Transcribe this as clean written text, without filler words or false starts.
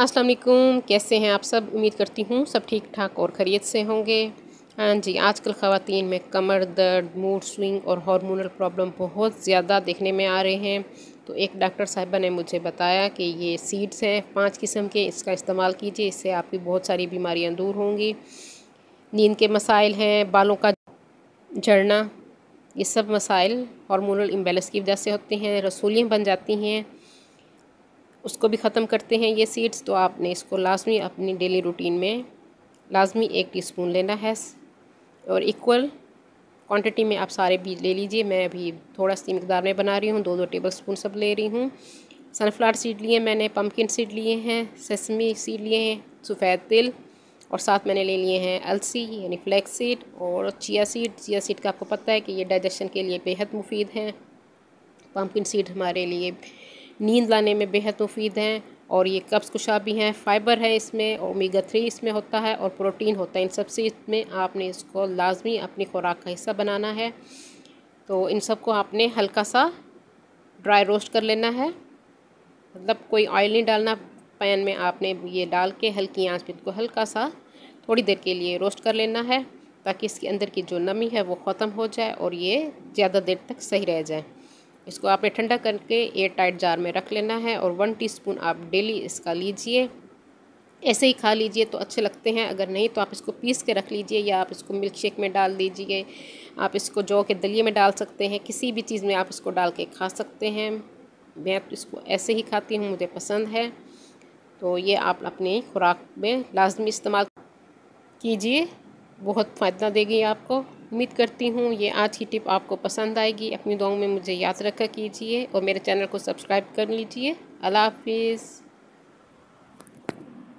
अस्सलाम वालेकुम, कैसे हैं आप सब। उम्मीद करती हूँ सब ठीक ठाक और खैरियत से होंगे। हाँ जी, आजकल ख़वातीन में कमर दर्द, मूड स्विंग और हार्मोनल प्रॉब्लम बहुत ज़्यादा देखने में आ रहे हैं। तो एक डॉक्टर साहिबा ने मुझे बताया कि ये सीड्स हैं 5 किस्म के, इसका इस्तेमाल कीजिए, इससे आपकी बहुत सारी बीमारियाँ दूर होंगी। नींद के मसाइल हैं, बालों का झड़ना, ये सब मसाइल हार्मोनल इम्बैलेंस की वजह से होते हैं। रसूलियाँ बन जाती हैं, उसको भी ख़त्म करते हैं ये सीड्स। तो आपने इसको लाजमी अपनी डेली रूटीन में लाजमी 1 टीस्पून लेना है और इक्वल क्वांटिटी में आप सारे बीज ले लीजिए। मैं अभी थोड़ा सी मकदार में बना रही हूँ, 2-2 टेबल स्पून सब ले रही हूँ। सनफ्लावर सीड लिए मैंने, पम्पकिन सीड लिए हैं, सेसमी सीड लिए हैं, सफ़ेद तिल, और साथ मैंने ले लिए हैं अलसी यानी फ्लैक्स सीड और चिया सीड। चिया सीड का आपको पता है कि ये डाइजेशन के लिए बेहद मुफीद हैं। पम्पकिन सीड हमारे लिए नींद लाने में बेहद मुफीद हैं और ये कब्ज़ कुशा भी हैं। फ़ाइबर है इसमें, ओमेगा 3 इसमें होता है और प्रोटीन होता है इन सब से। इसमें आपने इसको लाजमी अपनी खुराक का हिस्सा बनाना है। तो इन सब को आपने हल्का सा ड्राई रोस्ट कर लेना है, मतलब कोई ऑयल नहीं डालना। पैन में आपने ये डाल के हल्की आंच पे इनको हल्का सा थोड़ी देर के लिए रोस्ट कर लेना है, ताकि इसके अंदर की जो नमी है वो ख़त्म हो जाए और ये ज़्यादा देर तक सही रह जाए। इसको आपने ठंडा करके एयर टाइट जार में रख लेना है और 1 टीस्पून आप डेली इसका लीजिए। ऐसे ही खा लीजिए तो अच्छे लगते हैं, अगर नहीं तो आप इसको पीस के रख लीजिए या आप इसको मिल्क शेक में डाल दीजिए। आप इसको जौ के दलिए में डाल सकते हैं, किसी भी चीज़ में आप इसको डाल के खा सकते हैं। मैं तो इसको ऐसे ही खाती हूँ, मुझे पसंद है। तो ये आप अपनी खुराक में लाजमी इस्तेमाल कीजिए, बहुत फ़ायदा देगी आपको। उम्मीद करती हूँ ये आज की टिप आपको पसंद आएगी। अपनी दुआओं में मुझे याद रखा कीजिए और मेरे चैनल को सब्सक्राइब कर लीजिए। अल्लाह हाफिज़।